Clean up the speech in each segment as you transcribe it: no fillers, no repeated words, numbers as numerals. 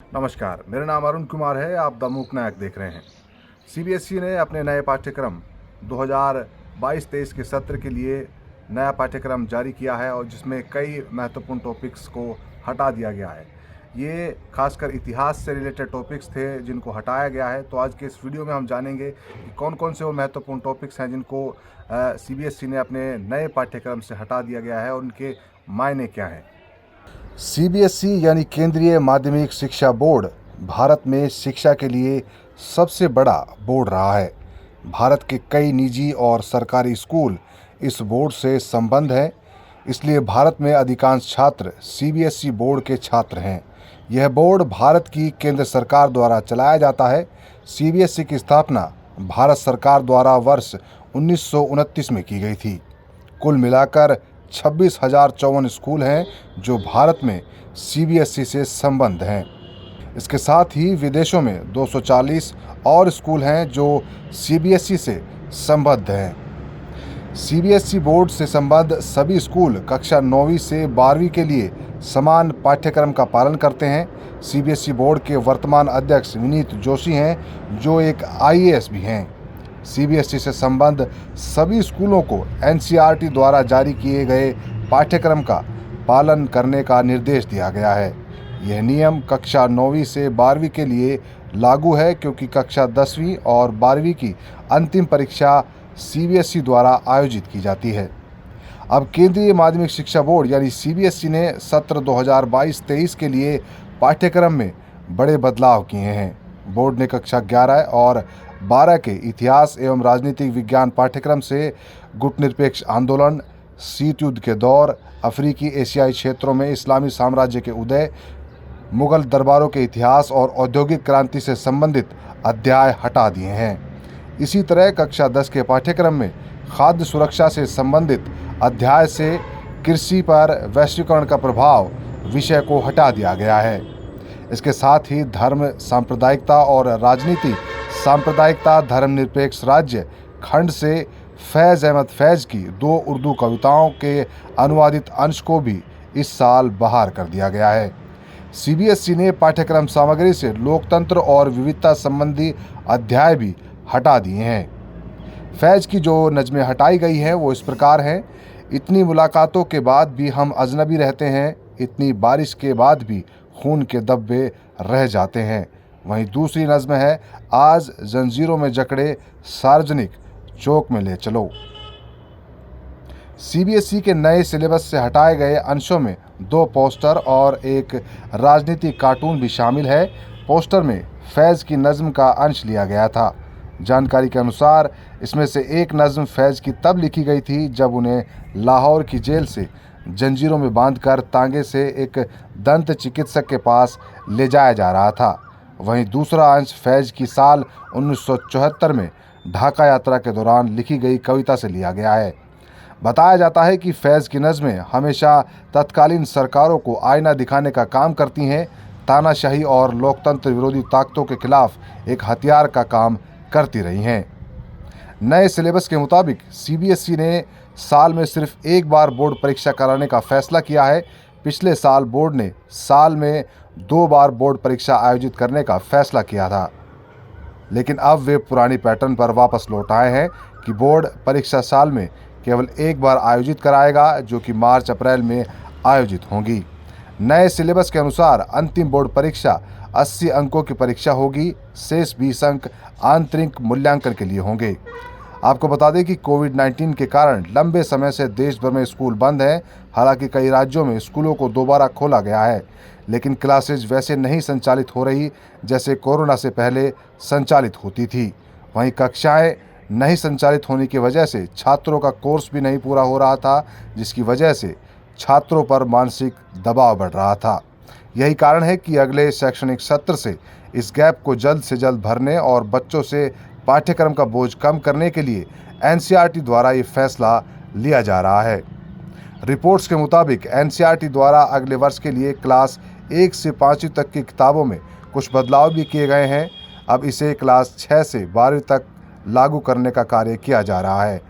नमस्कार, मेरा नाम अरुण कुमार है। आप द मूक नायक देख रहे हैं। सीबीएसई ने अपने नए पाठ्यक्रम 2022-23 के सत्र के लिए नया पाठ्यक्रम जारी किया है और जिसमें कई महत्वपूर्ण टॉपिक्स को हटा दिया गया है। ये खासकर इतिहास से रिलेटेड टॉपिक्स थे जिनको हटाया गया है। तो आज के इस वीडियो में हम जानेंगे कि कौन कौन से वो महत्वपूर्ण टॉपिक्स हैं जिनको सीबीएसई ने अपने नए पाठ्यक्रम से हटा दिया गया है और उनके मायने क्या हैं। सीबीएसई यानी केंद्रीय माध्यमिक शिक्षा बोर्ड भारत में शिक्षा के लिए सबसे बड़ा बोर्ड रहा है। भारत के कई निजी और सरकारी स्कूल इस बोर्ड से संबद्ध हैं, इसलिए भारत में अधिकांश छात्र सीबीएसई बोर्ड के छात्र हैं। यह बोर्ड भारत की केंद्र सरकार द्वारा चलाया जाता है। सीबीएसई की स्थापना भारत सरकार द्वारा वर्ष 1929 में की गई थी। कुल मिलाकर 26,054 स्कूल हैं जो भारत में सीबीएसई से संबद्ध हैं। इसके साथ ही विदेशों में 240 और स्कूल हैं जो सीबीएसई से संबद्ध हैं। सीबीएसई बोर्ड से संबद्ध सभी स्कूल कक्षा 9वीं से 12वीं के लिए समान पाठ्यक्रम का पालन करते हैं। सीबीएसई बोर्ड के वर्तमान अध्यक्ष विनीत जोशी हैं, जो एक आईएएस भी हैं। सीबीएसई से संबद्ध सभी स्कूलों को एनसीईआरटी द्वारा जारी किए गए पाठ्यक्रम का पालन करने का निर्देश दिया गया है। यह नियम कक्षा 9वीं से 12वीं के लिए लागू है, क्योंकि कक्षा 10वीं और 12वीं की अंतिम परीक्षा सीबीएसई द्वारा आयोजित की जाती है। अब केंद्रीय माध्यमिक शिक्षा बोर्ड यानी सीबीएसई ने सत्र 2022-23 के लिए पाठ्यक्रम में बड़े बदलाव किए हैं। बोर्ड ने कक्षा 11 और 12 के इतिहास एवं राजनीतिक विज्ञान पाठ्यक्रम से गुटनिरपेक्ष आंदोलन, शीत युद्ध के दौर, अफ्रीकी एशियाई क्षेत्रों में इस्लामी साम्राज्य के उदय, मुगल दरबारों के इतिहास और औद्योगिक क्रांति से संबंधित अध्याय हटा दिए हैं। इसी तरह कक्षा 10 के पाठ्यक्रम में खाद्य सुरक्षा से संबंधित अध्याय से कृषि पर वैश्वीकरण का प्रभाव विषय को हटा दिया गया है। इसके साथ ही धर्म सांप्रदायिकता और राजनीति सांप्रदायिकता धर्मनिरपेक्ष राज्य खंड से फैज़ अहमद फैज़ की 2 उर्दू कविताओं के अनुवादित अंश को भी इस साल बाहर कर दिया गया है। सीबीएसई ने पाठ्यक्रम सामग्री से लोकतंत्र और विविधता संबंधी अध्याय भी हटा दिए हैं। फैज़ की जो नज़में हटाई गई हैं वो इस प्रकार हैं। इतनी मुलाकातों के बाद भी हम अजनबी रहते हैं, इतनी बारिश के बाद भी खून के धब्बे रह जाते हैं। वहीं दूसरी नज़्म है, आज जंजीरों में जकड़े सार्वजनिक चौक में ले चलो। सीबीएसई के नए सिलेबस से हटाए गए अंशों में 2 पोस्टर और एक राजनीतिक कार्टून भी शामिल है। पोस्टर में फैज़ की नज़्म का अंश लिया गया था। जानकारी के अनुसार इसमें से एक नज़्म फैज़ की तब लिखी गई थी जब उन्हें लाहौर की जेल से जंजीरों में बांधकर तांगे से एक दंत चिकित्सक के पास ले जाया जा रहा था। वहीं दूसरा अंश फैज़ की साल 1974 में ढाका यात्रा के दौरान लिखी गई कविता से लिया गया है। बताया जाता है कि फैज़ की नज़में हमेशा तत्कालीन सरकारों को आईना दिखाने का काम करती हैं, तानाशाही और लोकतंत्र विरोधी ताकतों के खिलाफ एक हथियार का काम करती रही हैं। नए सिलेबस के मुताबिक सीबीएसई ने साल में सिर्फ एक बार बोर्ड परीक्षा कराने का फैसला किया है। पिछले साल बोर्ड ने साल में 2 बार बोर्ड परीक्षा आयोजित करने का फैसला किया था, लेकिन अब वे पुरानी पैटर्न पर वापस लौट आए हैं कि बोर्ड परीक्षा साल में केवल एक बार आयोजित कराएगा, जो कि मार्च-अप्रैल में आयोजित होंगी। नए सिलेबस के अनुसार अंतिम बोर्ड परीक्षा 80 अंकों की परीक्षा होगी, शेष 20 अंक आंतरिक मूल्यांकन के लिए होंगे। आपको बता दें कि कोविड-19 के कारण लंबे समय से देश भर में स्कूल बंद हैं। हालांकि कई राज्यों में स्कूलों को दोबारा खोला गया है, लेकिन क्लासेज वैसे नहीं संचालित हो रही जैसे कोरोना से पहले संचालित होती थी। वहीं कक्षाएं नहीं संचालित होने की वजह से छात्रों का कोर्स भी नहीं पूरा हो रहा था, जिसकी वजह से छात्रों पर मानसिक दबाव बढ़ रहा था। यही कारण है कि अगले शैक्षणिक सत्र से इस गैप को जल्द से जल्द भरने और बच्चों से पाठ्यक्रम का बोझ कम करने के लिए एनसीईआरटी द्वारा ये फैसला लिया जा रहा है। रिपोर्ट्स के मुताबिक एनसीईआरटी द्वारा अगले वर्ष के लिए क्लास 1 से 5वीं तक की किताबों में कुछ बदलाव भी किए गए हैं। अब इसे क्लास 6 से 12वीं तक लागू करने का कार्य किया जा रहा है।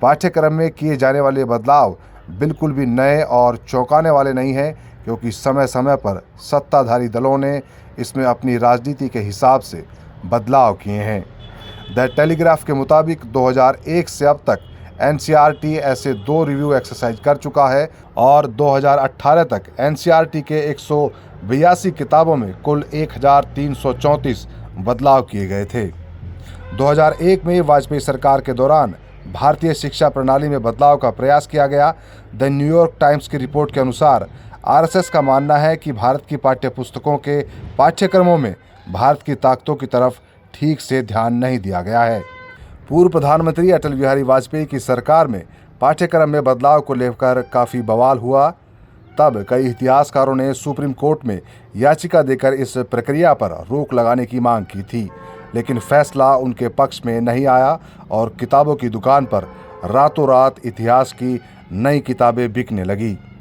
पाठ्यक्रम में किए जाने वाले बदलाव बिल्कुल भी नए और चौंकाने वाले नहीं हैं, क्योंकि समय समय पर सत्ताधारी दलों ने इसमें अपनी राजनीति के हिसाब से बदलाव किए हैं। द टेलीग्राफ के मुताबिक 2001 से अब तक एनसीईआरटी ऐसे 2 रिव्यू एक्सरसाइज कर चुका है और 2018 तक एनसीईआरटी के 182 किताबों में कुल 1334 बदलाव किए गए थे। 2001 में वाजपेयी सरकार के दौरान भारतीय शिक्षा प्रणाली में बदलाव का प्रयास किया गया। द न्यूयॉर्क टाइम्स की रिपोर्ट के अनुसार आरएसएस का मानना है कि भारत की पाठ्य पुस्तकों के पाठ्यक्रमों में भारत की ताकतों की तरफ ठीक से ध्यान नहीं दिया गया है। पूर्व प्रधानमंत्री अटल बिहारी वाजपेयी की सरकार में पाठ्यक्रम में बदलाव को लेकर काफ़ी बवाल हुआ। तब कई इतिहासकारों ने सुप्रीम कोर्ट में याचिका देकर इस प्रक्रिया पर रोक लगाने की मांग की थी, लेकिन फैसला उनके पक्ष में नहीं आया और किताबों की दुकान पर रातों रात इतिहास की नई किताबें बिकने लगी।